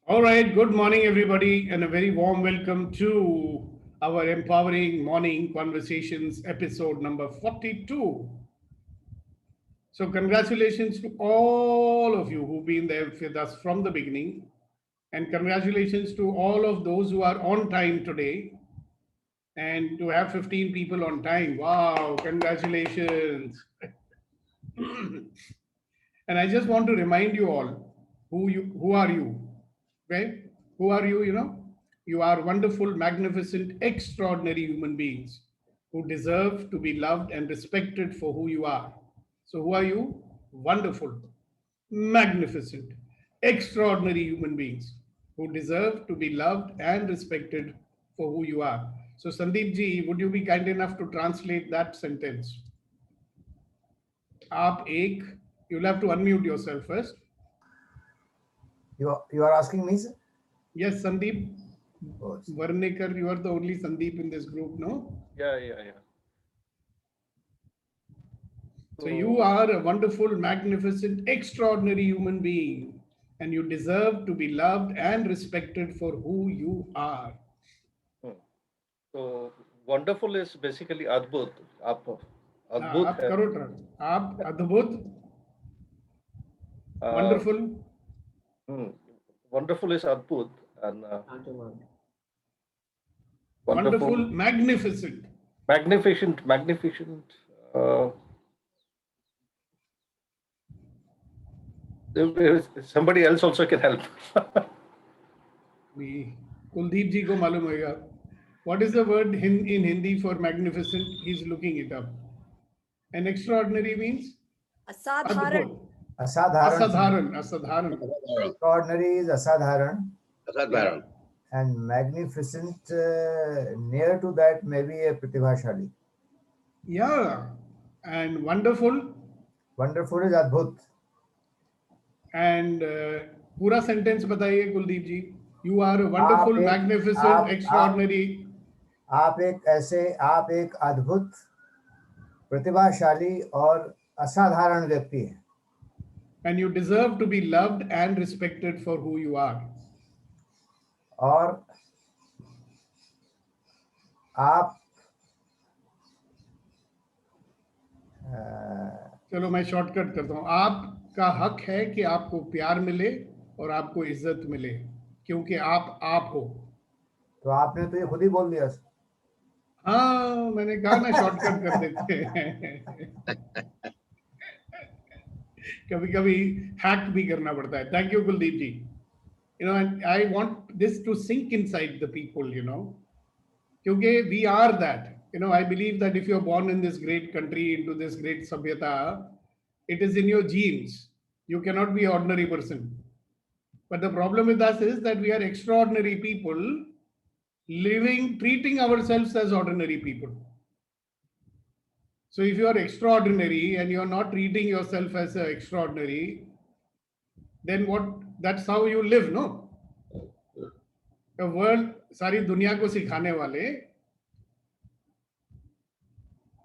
All right, good morning, everybody, and a very warm welcome to our Empowering Morning Conversations episode number 42. So, congratulations to all of you who've been there with us from the beginning, and congratulations to all of those who are on time today. And to have 15 people on time, wow, congratulations. And I just want to remind you all who are you? Okay? Who are you? You are wonderful, magnificent, extraordinary human beings who deserve to be loved and respected for who you are. So who are you? Wonderful, magnificent, extraordinary human beings who deserve to be loved and respected for who you are. So Sandeep ji, would you be kind enough to translate that sentence? आप एक, you'll have to unmute yourself first. You are asking me, sir? Yes, Sandeep Oh, Varnekar, you are the only Sandeep in this group, no? Yeah. So you So, are a wonderful, magnificent, extraordinary human being, and you deserve to be loved and respected for who you are. hmm. so wonderful is basically Adbhut. Adbhut आप है. करो try. आप अद्भुत, Uh, wonderful, hmm. Wonderful is Adbhut, and wonderful, wonderful, magnificent. magnificent. Uh, Somebody else also can help. भी कुलदीप जी को मालूम होगा. What is the word in Hindi for magnificent? He's looking it up. And extraordinary means असाधारण. अद्भुत. Asadharan. असाधारण, असाधारण. Extraordinary is Asadharan. Asadharan. And magnificent, near to that, maybe a Pratibhashali. Yeah. And wonderful. Wonderful is Adbhut. And पूरा sentence बताइए कुलदीप जी. You are a wonderful, आप magnificent, extraordinary. आप एक अद्भुत, प्रतिभाशाली और असाधारण व्यक्ति हैं. And you deserve to be loved and respected for who you are. और आप चलो मैं शॉर्टकट करता हूँ. आपका हक है कि आपको प्यार मिले और आपको इज्जत मिले, क्योंकि आप हो. तो आपने तो ये खुद ही बोल दिया. हाँ, मैंने कहा ना शॉर्टकट कर देते हैं. कभी कभी हैक भी करना पड़ता है. Thank you Kuldeep ji. And I want this to sink inside the people, क्योंकि we are that. I believe that if you're born in this great country, into this great sabhyata, it is in your genes. You cannot be an ordinary person. But the problem with us is that we are extraordinary people treating ourselves as ordinary people. So if you are extraordinary and you're not treating yourself as extraordinary, then that's how you live, no? The world, सारी दुनिया को सिखाने वाले,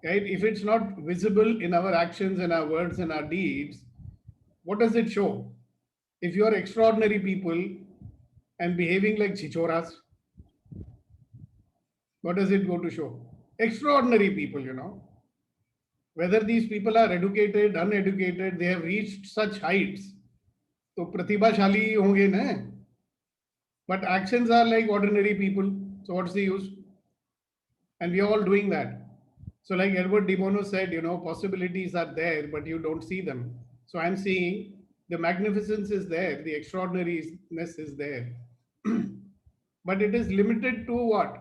right? If it's not visible in our actions and our words and our deeds, what does it show? If you are extraordinary people and behaving like chichoras, what does it go to show? Extraordinary people, Whether these people are educated, uneducated, they have reached such heights, तो प्रतिभाशाली होंगे ना. But actions are like ordinary people. So what's the use? And we are all doing that. So like Edward de Bono said, possibilities are there, but you don't see them. So I'm seeing the magnificence is there, the extraordinariness is there. But it is limited to what?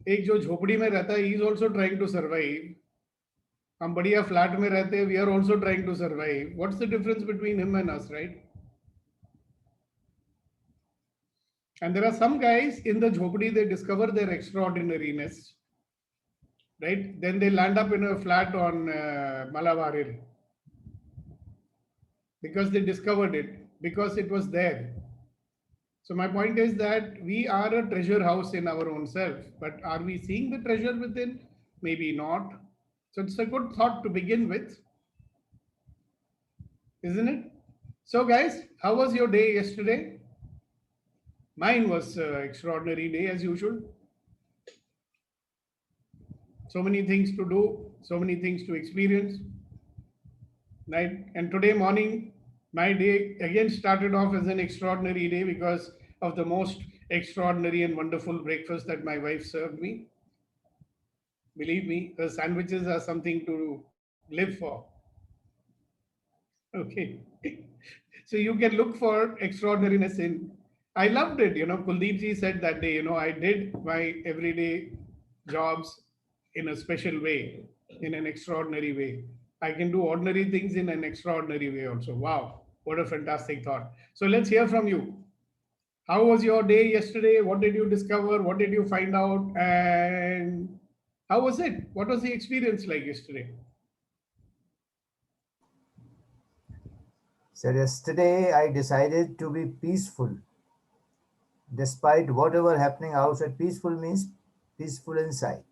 एक जो झोपड़ी में रहता है, he is also trying to survive. हम बढ़िया flat में रहते हैं, we are also trying to survive. What's the difference between him and us, right? And there are some guys in the jhopadi, they discover their extraordinariness, right? Then they land up in a flat on Malavarir because they discovered it, because it was there. So my point is that we are a treasure house in our own self, but are we seeing the treasure within? Maybe not. So it's a good thought to begin with, isn't it? So, guys, how was your day yesterday? Mine was extraordinary day as usual. So many things to do, so many things to experience. Right? And today morning, my day again started off as an extraordinary day because of the most extraordinary and wonderful breakfast that my wife served me. Believe me, her sandwiches are something to live for. Okay. So you can look for extraordinariness in. I loved it. Kuldeep ji said that day, I did my everyday jobs in a special way, in an extraordinary way. I can do ordinary things in an extraordinary way also. Wow, what a fantastic thought. So let's hear from you. How was your day yesterday? What did you discover? What did you find out? And how was it? What was the experience like yesterday? So yesterday I decided to be peaceful despite whatever happening outside. Peaceful means peaceful inside.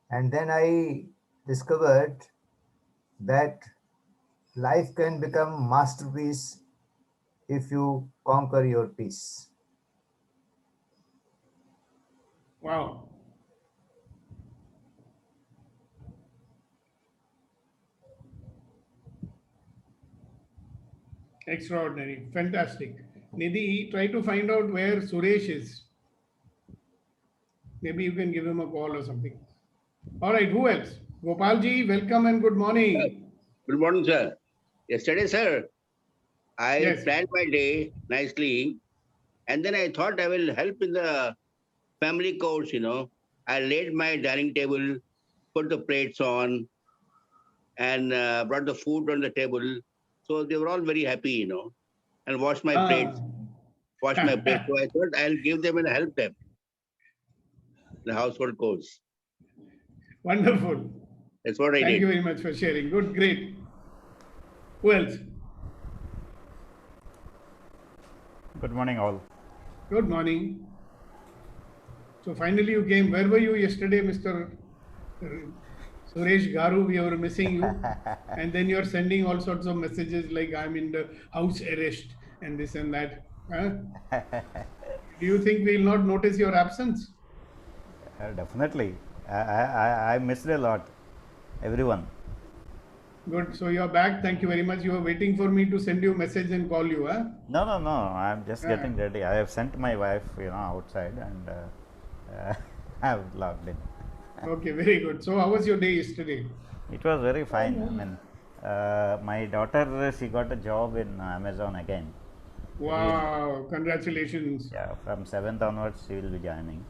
And then I discovered that life can become masterpiece if you conquer your peace. Wow. Extraordinary. Fantastic. Nidhi, try to find out where Suresh is. Maybe you can give him a call or something. All right, who else? Gopalji, welcome and good morning. Good morning, sir. Yesterday, sir, I Yes. planned my day nicely, and then I thought I will help in the family course. I laid my dining table, put the plates on, and brought the food on the table. So they were all very happy, and washed my plates, washed my plates. So I thought I'll give them and help them, the household course. Wonderful. That's what I Thank did. you very much for sharing. Good, great. Who else? Good morning, all. Good morning. So finally you came. Where were you yesterday, Mr. Suresh Garu? We were missing you. And then you're sending all sorts of messages like I'm in the house arrest and this and that. Huh? Do you think we'll not notice your absence? Definitely. I missed a lot. Everyone. Good. So you're back. Thank you very much. You were waiting for me to send you a message and call you, huh? No. I'm just getting ready. I have sent my wife, outside, and I have logged in. Okay, very good. So how was your day yesterday? It was very fine. I mean, my daughter, she got a job in Amazon again. Wow, congratulations. Yeah, from 7th onwards, she will be joining.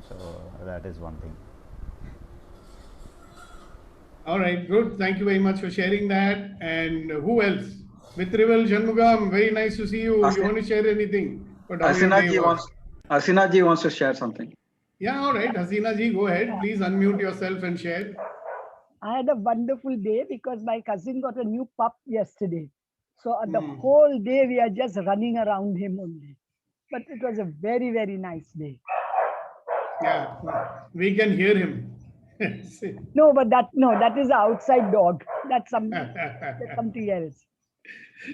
So that is one thing. All right, good. Thank you very much for sharing that. And who else? Mitrival Janmugam, very nice to see you. You want to share anything? Asina ji wants to share something. Yeah, all right. Hasina ji, go ahead. Please unmute yourself and share. I had a wonderful day because my cousin got a new pup yesterday. So the whole day we are just running around him only. But it was a very, very nice day. Yeah, we can hear him. No, that is the outside dog. That's something else.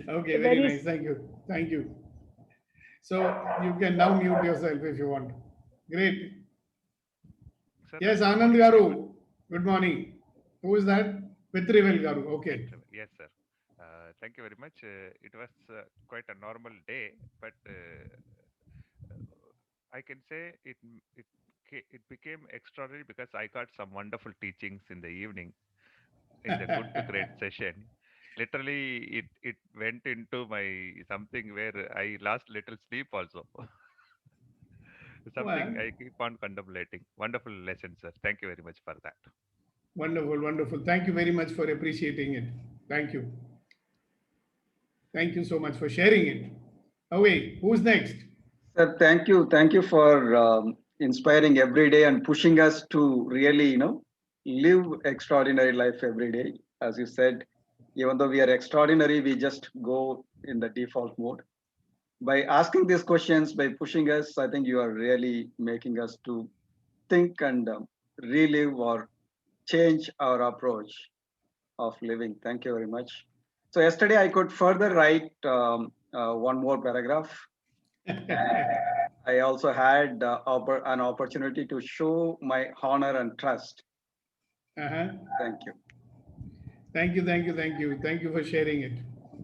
Okay, very nice. Thank you. So you can now mute yourself if you want. Great. Sir, Yes, Anand Garu. Good morning. Who is that? Mitrivel Garu. Okay. Yes, sir. Thank you very much. It was quite a normal day, but I can say it became extraordinary because I got some wonderful teachings in the evening in the good to great session. Literally, it went into my something where I lost little sleep also. Something I keep on contemplating. Wonderful lesson, sir. Thank you very much for that. Wonderful, wonderful. Thank you very much for appreciating it. Thank you. Thank you so much for sharing it. Away. Who's next? Sir, thank you. Thank you for inspiring every day and pushing us to really, live extraordinary life every day. As you said, even though we are extraordinary, we just go in the default mode. By asking these questions, by pushing us, I think you are really making us to think and relive or change our approach of living. Thank you very much. So yesterday I could further write one more paragraph. I also had an opportunity to show my honor and trust. Thank you. Thank you, thank you, thank you. Thank you for sharing it.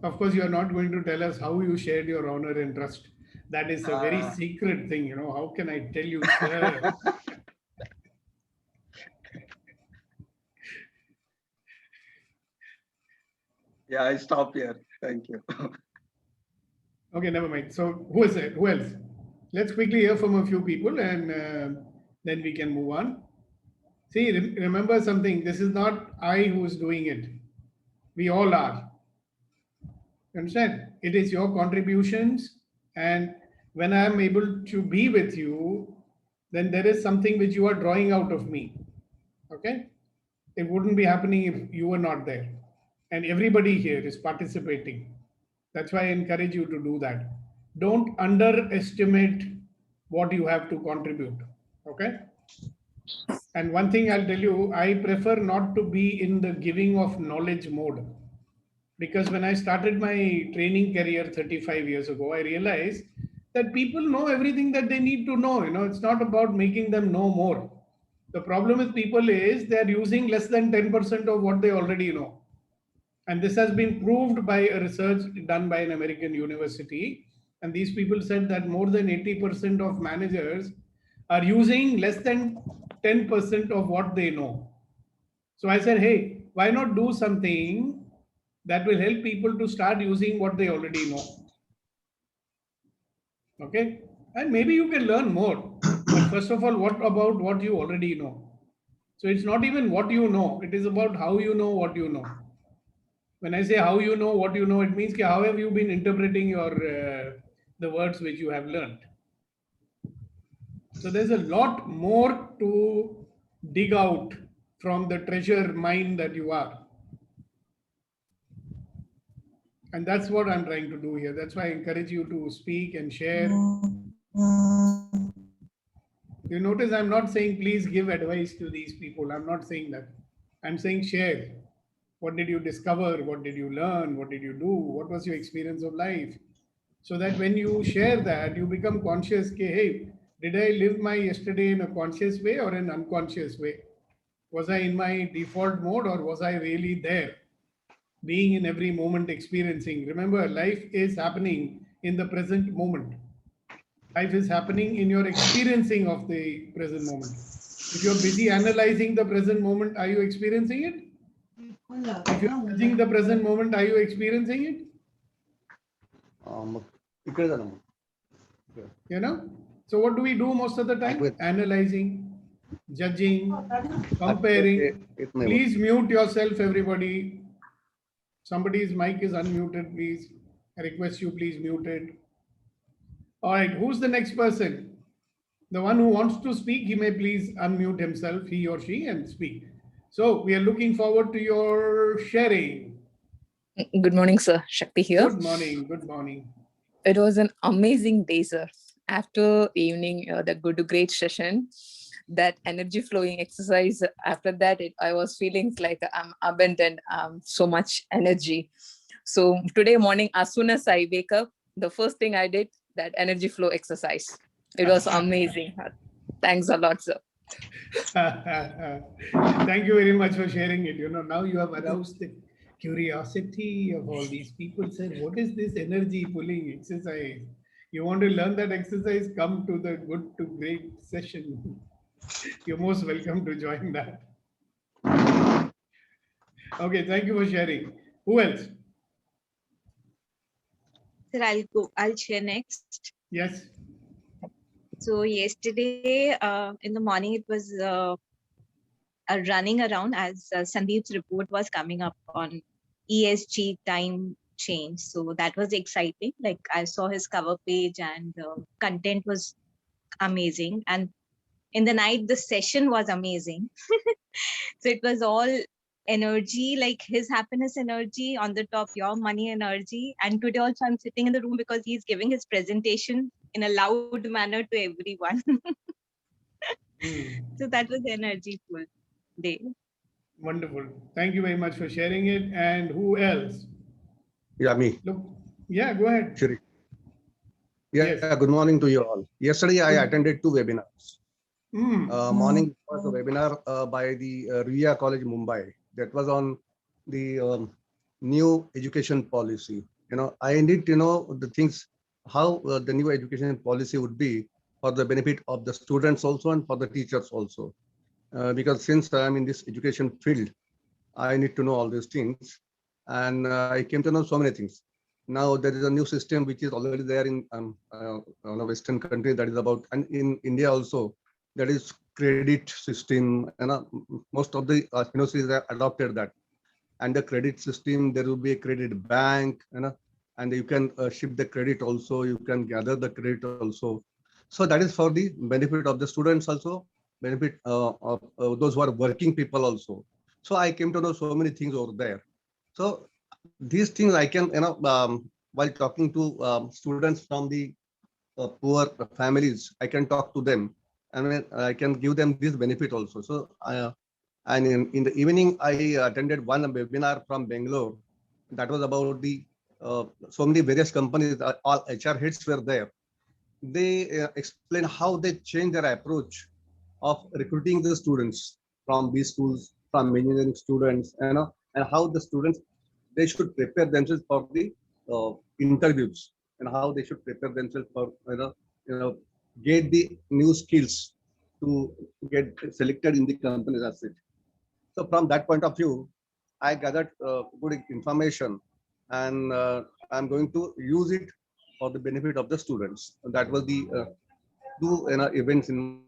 Of course, you are not going to tell us how you shared your honor and trust. That is a very secret thing, you know. How can I tell you, sir? Yeah, I stop here. Thank you. Okay, never mind. So who is it? Who else? Let's quickly hear from a few people and then we can move on. See, remember something. This is not I who is doing it. We all are. Understand? It is your contributions, and when I am able to be with you, then there is something which you are drawing out of me. Okay? It wouldn't be happening if you were not there. And everybody here is participating. That's why I encourage you to do that. Don't underestimate what you have to contribute. Okay? And one thing I'll tell you, I prefer not to be in the giving of knowledge mode. Because when I started my training career 35 years ago, I realized that people know everything that they need to know. You know, it's not about making them know more. The problem with people is they're using less than 10% of what they already know. And this has been proved by a research done by an American university. And these people said that more than 80% of managers are using less than 10% of what they know. So I said, hey, why not do something that will help people to start using what they already know? Okay. And maybe you can learn more. But first of all, what about what you already know? So it's not even what you know, it is about how you know what you know. When I say how you know what you know, it means how have you been interpreting your the words which you have learned. So there's a lot more to dig out from the treasure mine that you are. And that's what I'm trying to do here. That's why I encourage you to speak and share. You notice I'm not saying please give advice to these people. I'm not saying that. I'm saying share. What did you discover? What did you learn? What did you do? What was your experience of life? So that when you share that, you become conscious, okay, hey, did I live my yesterday in a conscious way or an unconscious way? Was I in my default mode or was I really there? Being in every moment, experiencing. Remember, life is happening in the present moment. Life is happening in your experiencing of the present moment. If you're busy analyzing the present moment, are you experiencing it? If you're judging the present moment, are you experiencing it? You know? So what do we do most of the time? Analyzing, judging, comparing. Please mute yourself, everybody. Somebody's mic is unmuted, please. I request you, please mute it. All right, who's the next person? The one who wants to speak, he may please unmute himself, he or she, and speak. So we are looking forward to your sharing. Good morning, sir. Shakti here. Good morning. Good morning. It was an amazing day, sir. After evening, the good to great session, that energy flowing exercise, after that, I was feeling like I'm abundant, so much energy. So today morning, as soon as I wake up, the first thing I did, that energy flow exercise. It was amazing. Thanks a lot, sir. Thank you very much for sharing it. You know, now you have aroused the curiosity of all these people. Say, what is this energy pulling exercise? You want to learn that exercise? Come to the good to great session. You're most welcome to join that. Okay, thank you for sharing. Who else? Sir, I'll share next. Yes. So yesterday in the morning, it was running around as Sandeep's report was coming up on ESG time change. So that was exciting. Like I saw his cover page and the content was amazing. And in the night, the session was amazing. So it was all energy, like his happiness energy on the top, your money energy. And today also I'm sitting in the room because he's giving his presentation in a loud manner to everyone. So that was energyful day. Wonderful. Thank you very much for sharing it. And who else? Yeah, me. Look, yeah, go ahead. Shri. Yeah, Yes. good morning to you all. Yesterday, I Good. attended 2 webinars. Mm. Morning was a webinar by the RIA College, Mumbai. That was on the new education policy. I need to know the things, how the new education policy would be for the benefit of the students also and for the teachers also. Because since I am in this education field, I need to know all these things. And I came to know so many things. Now there is a new system which is already there in a Western country, that is about, and in India also, that is credit system. Most of the universities have adopted that. And the credit system, there will be a credit bank, and you can ship the credit also, you can gather the credit also. So that is for the benefit of the students also, benefit of those who are working people also. So I came to know so many things over there. So these things I can, while talking to students from the poor families, I can talk to them, and I can give them this benefit also. So and in the evening, I attended one webinar from Bangalore. That was about the so many various companies, all HR heads were there. They explain how they change their approach of recruiting the students from B schools, from engineering students, and how the students, they should prepare themselves for the interviews, and how they should prepare themselves for get the new skills to get selected in the companies as it. So from that point of view, I gathered good information, and I'm going to use it for the benefit of the students. And that was the two events in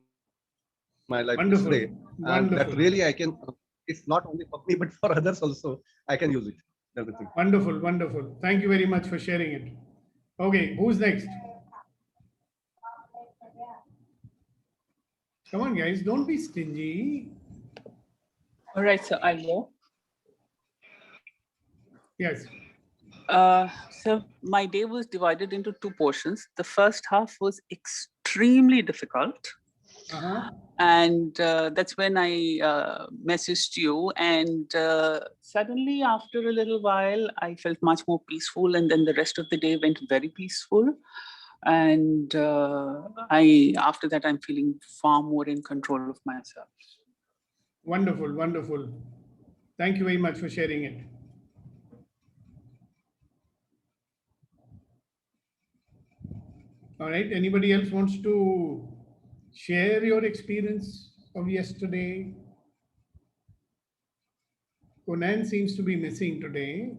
my life Wonderful. yesterday, and Wonderful. that really I can. It's not only for me, but for others also. I can use it. That's the thing. Wonderful, wonderful. Thank you very much for sharing it. Okay, who's next? Come on, guys, don't be stingy. All right, so I'll go. Yes. So my day was divided into two portions. The first half was extremely difficult. And that's when I messaged you, and suddenly after a little while I felt much more peaceful, and then the rest of the day went very peaceful, and after that I'm feeling far more in control of myself. Wonderful, wonderful. Thank you very much for sharing it. All right, anybody else wants to share your experience of yesterday? Conan seems to be missing today.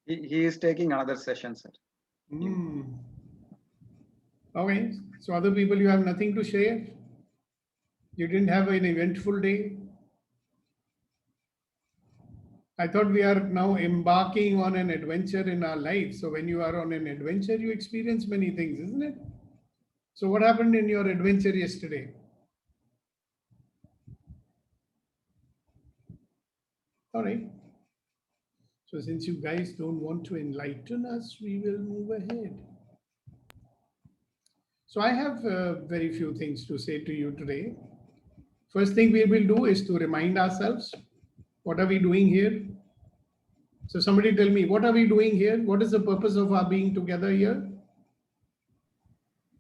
He is taking another session, sir. Okay, so other people, you have nothing to share? You didn't have an eventful day? I thought we are now embarking on an adventure in our life. So when you are on an adventure, you experience many things, isn't it? So what happened in your adventure yesterday? All right. So since you guys don't want to enlighten us, we will move ahead. So I have very few things to say to you today. First thing we will do is to remind ourselves, what are we doing here? So somebody tell me, what are we doing here? What is the purpose of our being together here?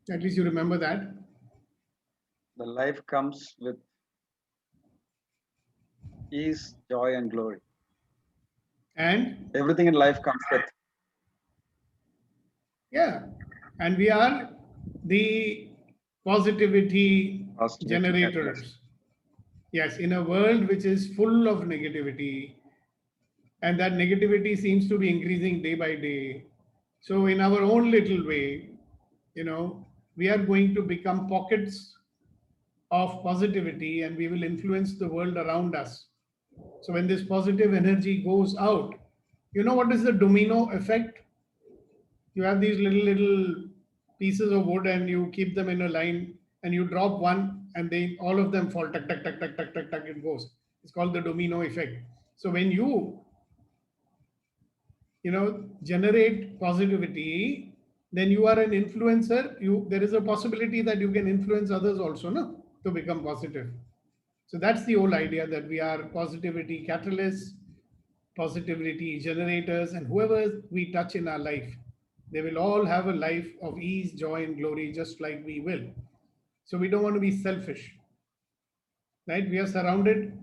At least you remember that. The life comes with ease, joy, and glory. And everything in life comes with. Yeah. And we are the positivity generators. Yes, in a world which is full of negativity, and that negativity seems to be increasing day by day. So in our own little way, we are going to become pockets of positivity, and we will influence the world around us. So when this positive energy goes out, you know what is the domino effect? You have these little pieces of wood, and you keep them in a line, and you drop one, and they all of them fall, tuck, tuck, tuck, tuck, tuck, tuck, tuck, it goes. It's called the domino effect. So when you generate positivity, then you are an influencer. There is a possibility that you can influence others also, no, to become positive. So that's the whole idea, that we are positivity catalysts. positivity generators, and whoever we touch in our life, they will all have a life of ease, joy, and glory, just like we will. So we don't want to be selfish, right? We are surrounded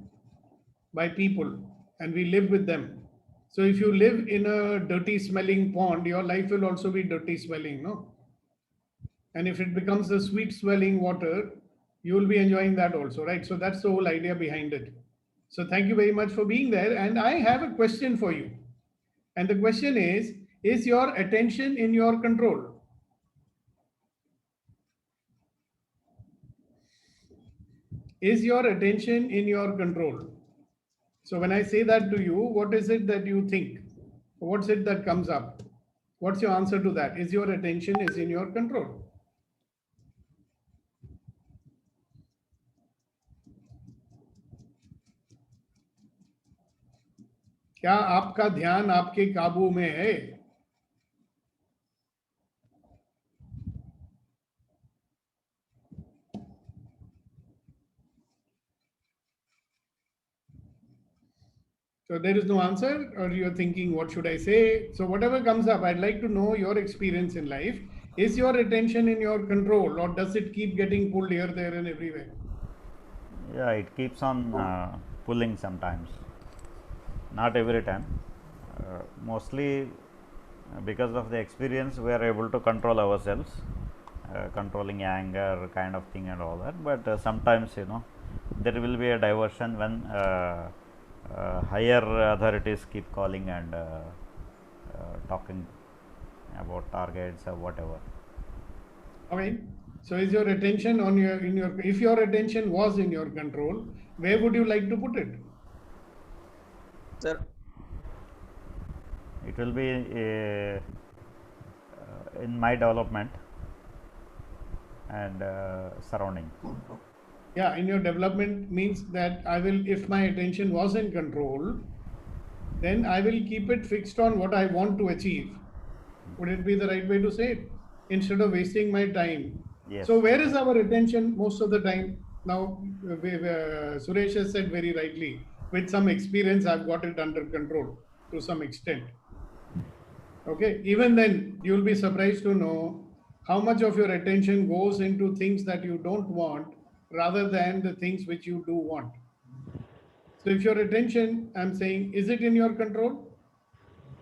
by people and we live with them. So if you live in a dirty smelling pond, your life will also be dirty smelling, no? And if it becomes a sweet smelling water, you will be enjoying that also, right? So that's the whole idea behind it. So thank you very much for being there. And I have a question for you. And the question is your attention in your control? Is your attention in your control? So when I say that to you, what is it that you think? What's it that comes up? What's your answer to that? Is your attention is in your control? क्या आपका ध्यान आपके काबू में है? So there is no answer, or you're thinking, what should I say? So whatever comes up, I'd like to know your experience in life. Is your attention in your control, or does it keep getting pulled here, there, and everywhere? Yeah, it keeps on pulling sometimes. Not every time. Mostly because of the experience, we are able to control ourselves, controlling anger kind of thing and all that. But sometimes, you know, there will be a diversion when higher authorities keep calling and talking about targets or whatever. Okay. So is your attention on your if your attention was in your control, where would you like to put it? Sir, it will be in my development and surrounding. Yeah, in your development means that I will, if my attention was in control, then I will keep it fixed on what I want to achieve. Would it be the right way to say it? Instead of wasting my time. Yes. So where is our attention most of the time? Now, Suresh has said very rightly, with some experience, I've got it under control to some extent. Okay, even then, you'll be surprised to know how much of your attention goes into things that you don't want rather than the things which you do want. So if your attention, I'm saying, is it in your control?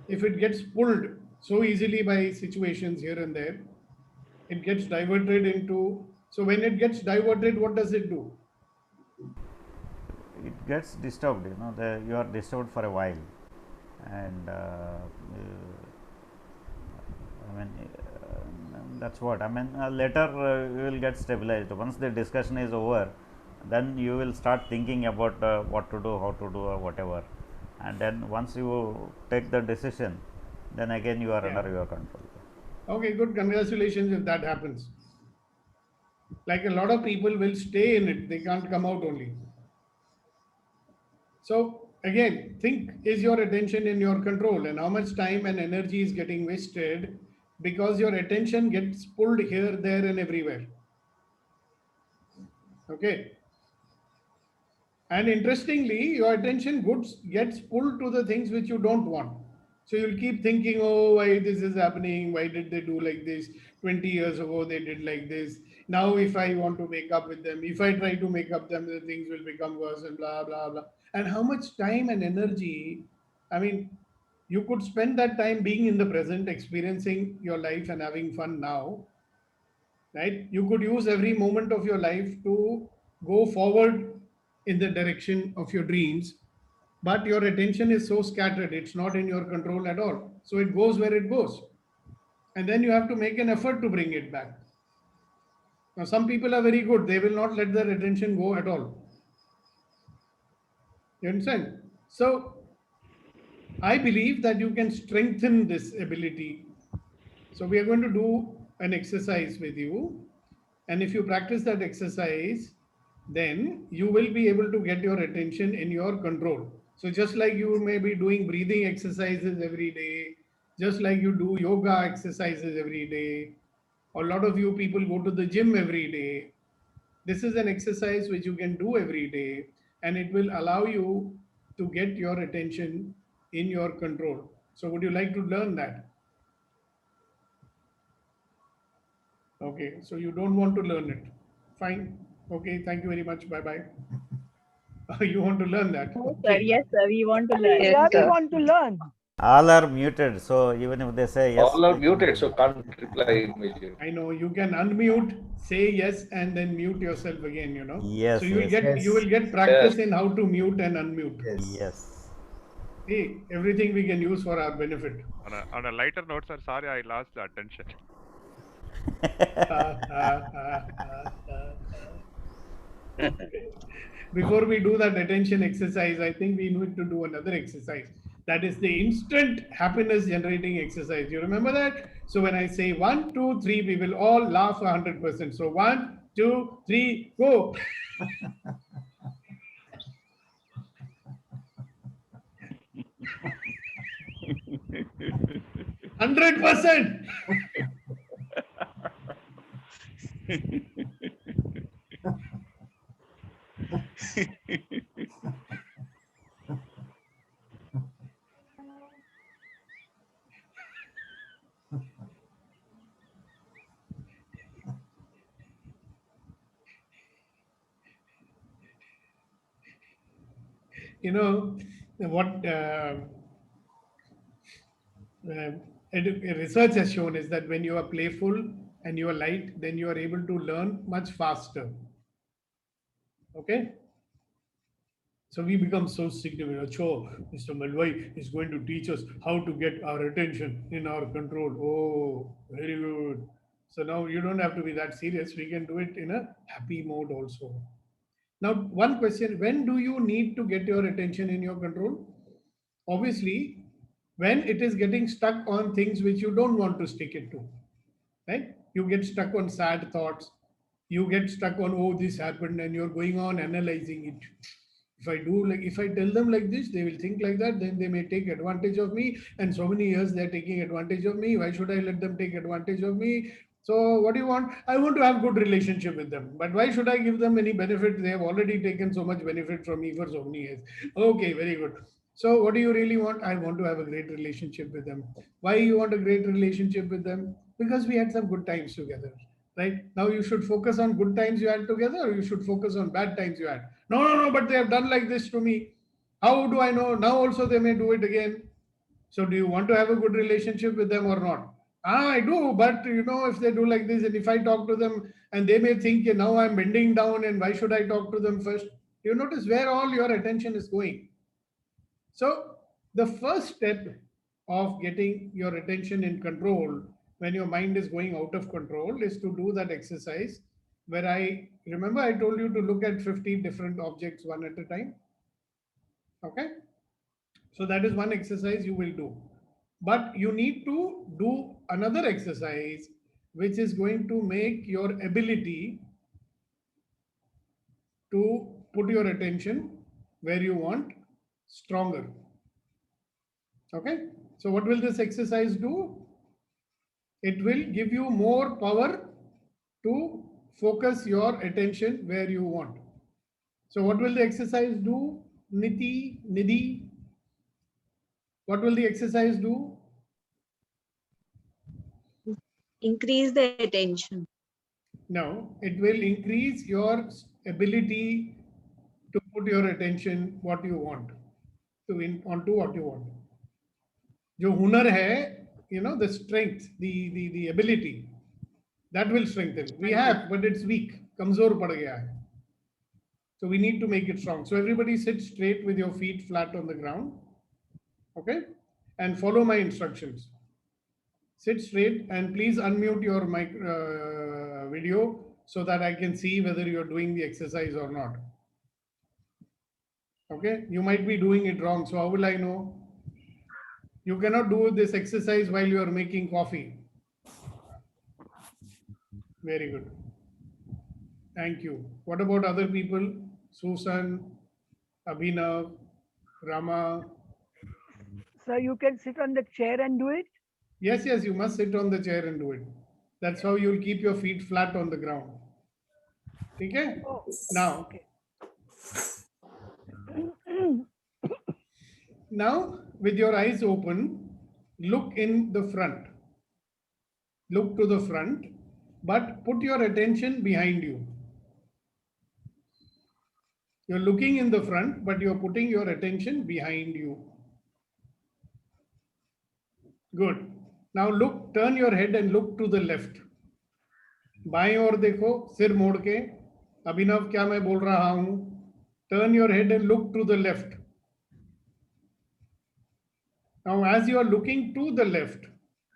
If it gets pulled so easily by situations here and there, it gets diverted into, so when it gets diverted, what does it do? It gets disturbed, you know, you are disturbed for a while, and I mean, that's what I mean. Later you will get stabilized. Once the discussion is over, then you will start thinking about what to do, how to do, or whatever, and then once you take the decision, then again you are under your control. Okay, good. Congratulations if that happens. Like a lot of people will stay in it, they can't come out only. So again, think, is your attention in your control, and how much time and energy is getting wasted because your attention gets pulled here, there, and everywhere. Okay. And interestingly, your attention gets pulled to the things which you don't want. So you'll keep thinking, oh, why this is happening? Why did they do like this? 20 years ago, they did like this. Now, if I want to make up with them, if I try to make up them, the things will become worse and blah, blah, blah. And how much time and energy, I mean, you could spend that time being in the present, experiencing your life and having fun now, right? You could use every moment of your life to go forward in the direction of your dreams, but your attention is so scattered, it's not in your control at all. So it goes where it goes. And then you have to make an effort to bring it back. Now, some people are very good, they will not let their attention go at all. You understand? So I believe that you can strengthen this ability. So we are going to do an exercise with you. And if you practice that exercise, then you will be able to get your attention in your control. So just like you may be doing breathing exercises every day, just like you do yoga exercises every day, or a lot of you people go to the gym every day. This is an exercise which you can do every day, and it will allow you to get your attention in your control. So would you like to learn that? Okay, so you don't want to learn it. Fine. Okay, thank you very much. Bye-bye. You want to learn that? No, sir. Yes, sir. We want to learn. Yes, Yeah, we sir. want to learn. All are muted, so even if they say yes, All are we can muted, do so that. can't reply immediately. I know you can unmute, say yes, and then mute yourself again, you know. Yes, So you will yes, get you Yes. will get practice in how to mute and unmute. Yes. yes. See, everything we can use for our benefit. On a lighter note, sir, sorry I lost the attention. Before we do that attention exercise, I think we need to do another exercise. That is the instant happiness generating exercise. You remember that? So when I say 1, 2, 3, we will all laugh 100%. So 1, 2, 3, go. %. You know what research has shown is that when you are playful and you are light, then you are able to learn much faster. Okay. So we become so significant. So Mr. Malvai is going to teach us how to get our attention in our control. Oh, very good. So now you don't have to be that serious. We can do it in a happy mode also. Now, one question, when do you need to get your attention in your control? Obviously, when it is getting stuck on things which you don't want to stick it to, right? You get stuck on sad thoughts. You get stuck on, oh, this happened, and you're going on analyzing it. If I tell them like this, they will think like that, then they may take advantage of me. And so many years they're taking advantage of me. Why should I let them take advantage of me? So what do you want? I want to have good relationship with them. But why should I give them any benefit? They have already taken so much benefit from me for so many years. Okay, very good. So what do you really want? I want to have a great relationship with them. Why you want a great relationship with them? Because we had some good times together. Right now, you should focus on good times you had together, or you should focus on bad times you had. No, but they have done like this to me. How do I know? Now also they may do it again. So do you want to have a good relationship with them or not? I do, but you know, if they do like this, and if I talk to them and they may think, now I'm bending down and why should I talk to them first? You notice where all your attention is going. So the first step of getting your attention in control when your mind is going out of control is to do that exercise where I told you to look at 50 different objects one at a time. Okay. So that is one exercise you will do. But you need to do another exercise which is going to make your ability to put your attention where you want stronger. Okay. So what will this exercise do? It will give you more power to focus your attention where you want. So what will the exercise do? Nidhi, what will the exercise do? Increase the attention. No, it will increase your ability to put your attention what you want, onto what you want. जो हुनर है, the strength, the ability, that will strengthen. We have, but it's weak. कमजोर पड़ गया है. So we need to make it strong. So everybody sit straight with your feet flat on the ground. Okay? And follow my instructions. Sit straight and please unmute your video so that I can see whether you're doing the exercise or not. Okay? You might be doing it wrong. So how will I know? You cannot do this exercise while you are making coffee. Very good. Thank you. What about other people? Susan, Abhinav, Rama. So you can sit on the chair and do it? Yes, you must sit on the chair and do it. That's how you'll keep your feet flat on the ground. Okay? Oh, Now, okay. now with your eyes open, look in the front. Look to the front, but put your attention behind you. You're looking in the front, but you're putting your attention behind you. Good. Now look, turn your head and look to the left. बाएं ओर देखो, सिर मोड़ के. अभिनव, क्या मैं बोल रहा हूं? Turn your head and look to the left. Now, as you are looking to the left,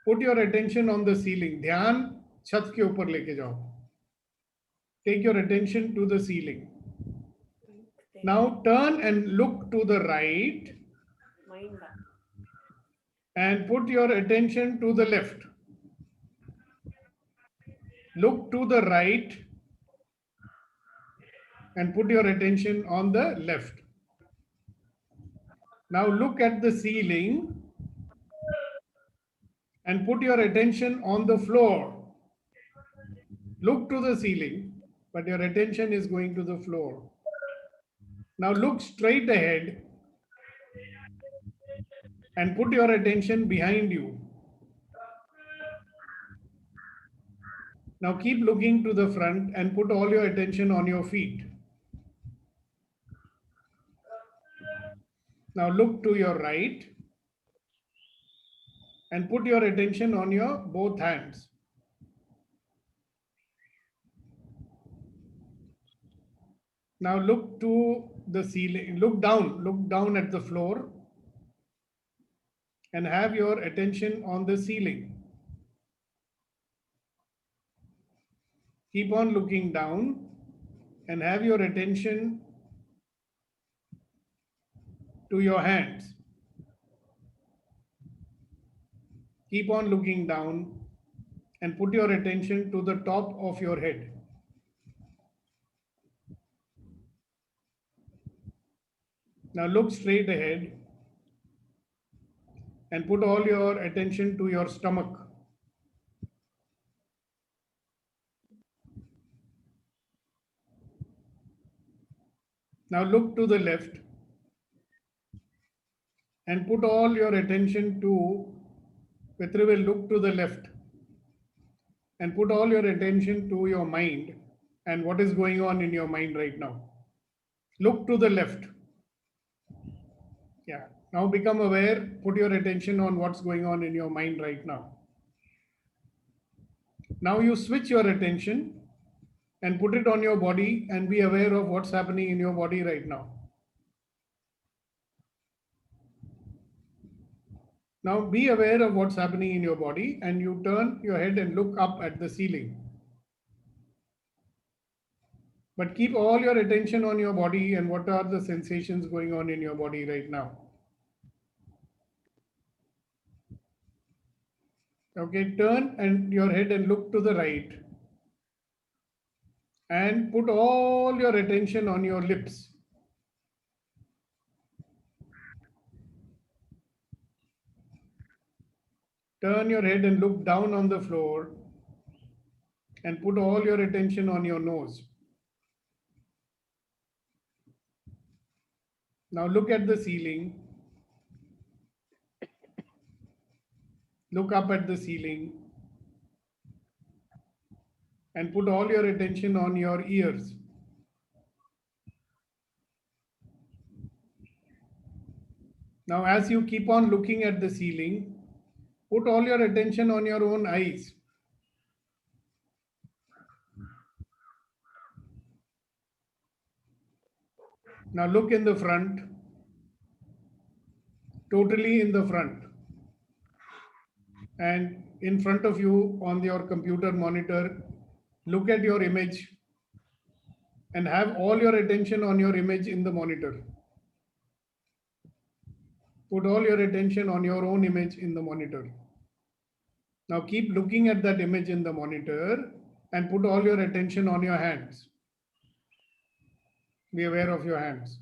put your attention on the ceiling. ध्यान छत के ऊपर लेके जाओ. Take your attention to the ceiling. Now turn and look to the right and put your attention to the left. Look to the right and put your attention on the left. Now look at the ceiling and put your attention on the floor. Look to the ceiling, but your attention is going to the floor. Now look straight ahead and put your attention behind you. Now keep looking to the front and put all your attention on your feet. Now look to your right and put your attention on your both hands. Now look to the ceiling, look down at the floor and have your attention on the ceiling. Keep on looking down and have your attention to your hands. Keep on looking down and put your attention to the top of your head. Now look straight ahead and put all your attention to your stomach. Now look to the left and put all your attention to, Petri will look to the left and put all your attention to your mind and what is going on in your mind right now. Look to the left. Yeah. Now become aware, put your attention on what's going on in your mind right now. Now you switch your attention and put it on your body and be aware of what's happening in your body right now. Now be aware of what's happening in your body and you turn your head and look up at the ceiling. But keep all your attention on your body and what are the sensations going on in your body right now. Okay, turn and your head and look to the right. And put all your attention on your lips. Turn your head and look down on the floor and put all your attention on your nose. Now look at the ceiling. Look up at the ceiling and put all your attention on your ears. Now, as you keep on looking at the ceiling, put all your attention on your own eyes. Now look in the front, totally in the front. And in front of you on your computer monitor, look at your image and have all your attention on your image in the monitor. Put all your attention on your own image in the monitor. Now keep looking at that image in the monitor and put all your attention on your hands. Be aware of your hands.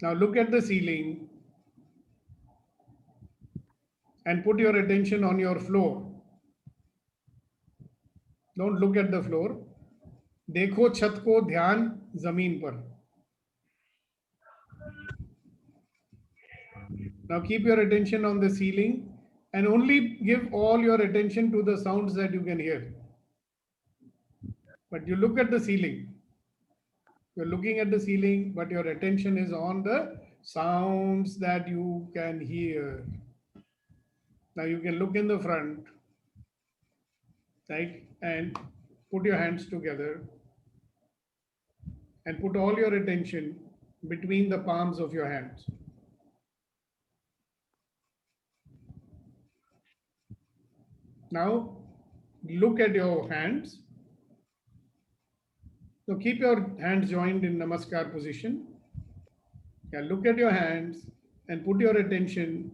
Now look at the ceiling and put your attention on your floor. Don't look at the floor. देखो छत को, ध्यान जमीन पर. Now keep your attention on the ceiling and only give all your attention to the sounds that you can hear. But you look at the ceiling. You're looking at the ceiling, but your attention is on the sounds that you can hear. Now you can look in the front, right? And put your hands together and put all your attention between the palms of your hands. Now look at your hands. So keep your hands joined in Namaskar position. Yeah, look at your hands and put your attention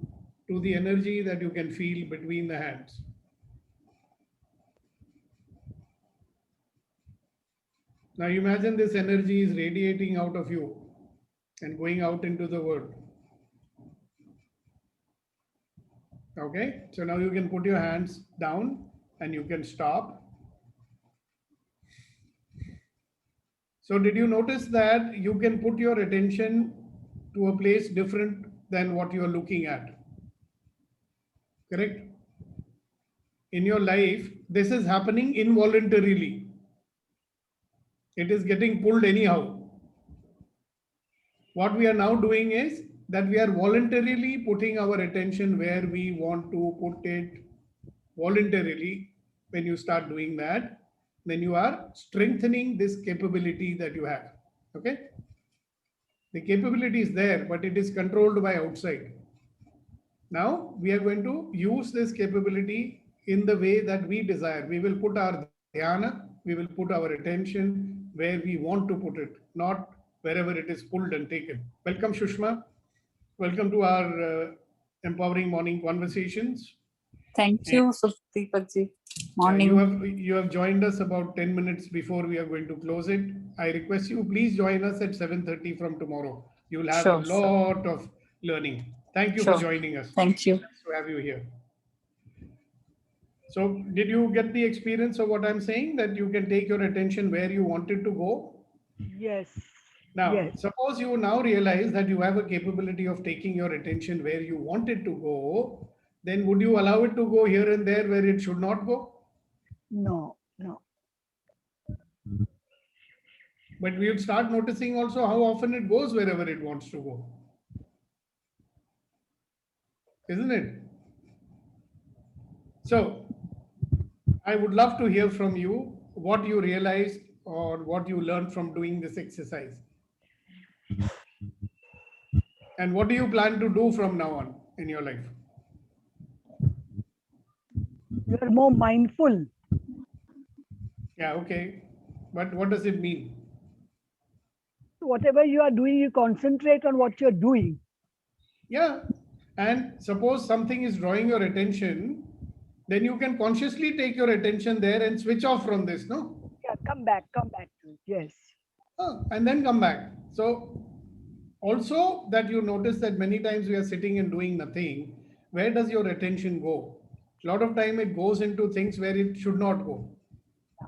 to the energy that you can feel between the hands. Now imagine this energy is radiating out of you and going out into the world. Okay, so now you can put your hands down and you can stop. So did you notice that you can put your attention to a place different than what you are looking at? Correct? In your life, this is happening involuntarily. It is getting pulled anyhow. What we are now doing is that we are voluntarily putting our attention where we want to put it voluntarily. When you start doing that, then you are strengthening this capability that you have. Okay? The capability is there, but it is controlled by outside. Now we are going to use this capability in the way that we desire. We will put our dhyana, we will put our attention where we want to put it, not wherever it is pulled and taken. Welcome, Shushma. Welcome to our Empowering Morning Conversations. Thank you, Deepak ji. Morning. You have joined us about 10 minutes before we are going to close it. I request you, please join us at 7:30 from tomorrow. You will have a lot of learning. Thank you for joining us. Thank you. Nice to have you here. So did you get the experience of what I'm saying, that you can take your attention where you wanted to go? Yes. Now, yes. suppose you now realize that you have a capability of taking your attention where you want it to go, then would you allow it to go here and there where it should not go? No, no. But we would start noticing also how often it goes wherever it wants to go. Isn't it? So, I would love to hear from you what you realized or what you learned from doing this exercise. And what do you plan to do from now on in your life? You are more mindful. Yeah, okay. But what does it mean? Whatever you are doing, you concentrate on what you're doing. Yeah. And suppose something is drawing your attention, then you can consciously take your attention there and switch off from this, no? Yeah, come back to it. Yes. And then come back. So also that you notice that many times we are sitting and doing nothing. Where does your attention go? A lot of time it goes into things where it should not go.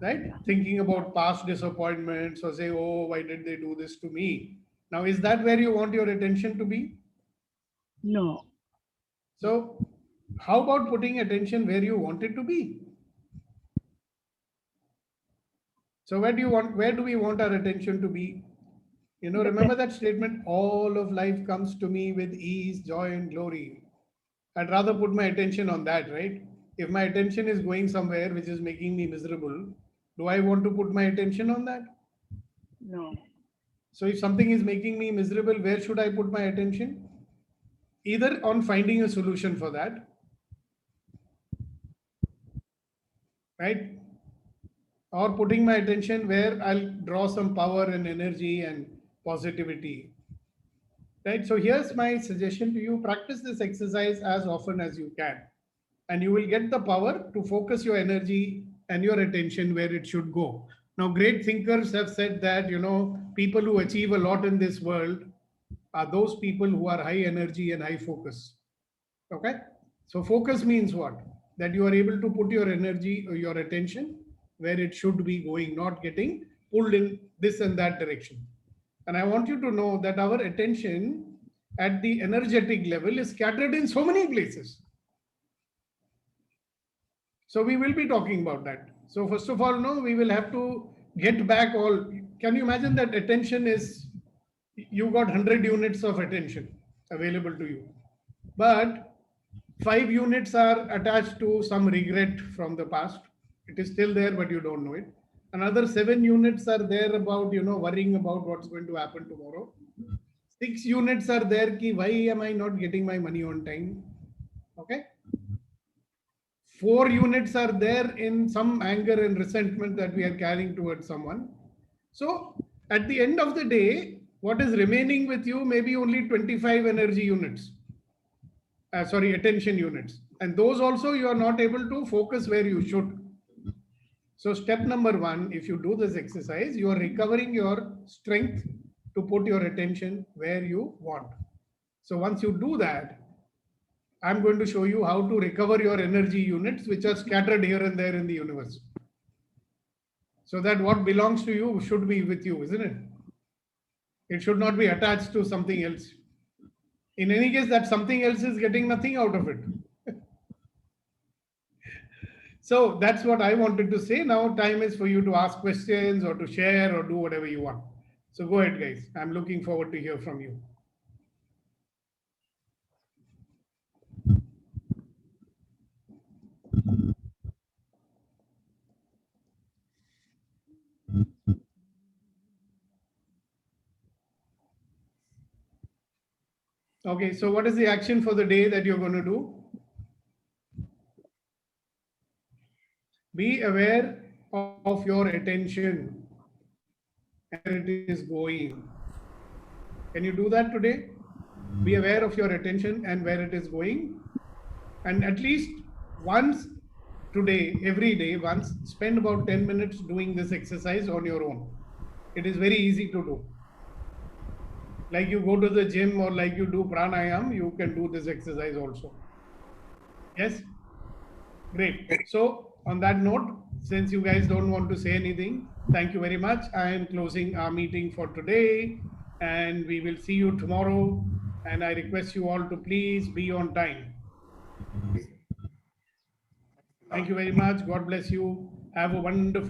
Right? Thinking about past disappointments or say, oh, why did they do this to me? Now, is that where you want your attention to be? No. So how about putting attention where you want it to be? So where do we want our attention to be? You know, remember that statement, all of life comes to me with ease, joy, and glory. I'd rather put my attention on that, right? If my attention is going somewhere which is making me miserable, do I want to put my attention on that? No. So if something is making me miserable, where should I put my attention? Either on finding a solution for that, right? Or putting my attention where I'll draw some power and energy and positivity, right? So here's my suggestion to you. Practice this exercise as often as you can, and you will get the power to focus your energy and your attention where it should go. Now, great thinkers have said that, you know, people who achieve a lot in this world are those people who are high energy and high focus. Okay. So focus means what? That you are able to put your energy or your attention where it should be going, not getting pulled in this and that direction. And I want you to know that our attention at the energetic level is scattered in so many places. So we will be talking about that. So first of all, no, we will have to get back all. Can you imagine that attention is, you got 100 units of attention available to you, but 5 units are attached to some regret from the past. It is still there, but you don't know it. Another 7 units are there about, worrying about what's going to happen tomorrow. 6 units are there, ki, why am I not getting my money on time? Okay. 4 units are there in some anger and resentment that we are carrying towards someone. So at the end of the day, what is remaining with you may be only 25 energy units. Attention units. And those also you are not able to focus where you should. So step number 1, if you do this exercise, you are recovering your strength to put your attention where you want. So once you do that, I'm going to show you how to recover your energy units, which are scattered here and there in the universe. So that what belongs to you should be with you, isn't it? It should not be attached to something else. In any case, that something else is getting nothing out of it. So that's what I wanted to say. Now time is for you to ask questions or to share or do whatever you want. So go ahead, guys. I'm looking forward to hear from you. Okay, so what is the action for the day that you're going to do? Be aware of your attention and where it is going. Can you do that today? Be aware of your attention and where it is going. And at least once today, every day, once, spend about 10 minutes doing this exercise on your own. It is very easy to do. Like you go to the gym or like you do pranayam, you can do this exercise also. Yes? Great. So on that note, since you guys don't want to say anything, thank you very much. I am closing our meeting for today and we will see you tomorrow. And I request you all to please be on time. Thank you very much. God bless you. Have a wonderful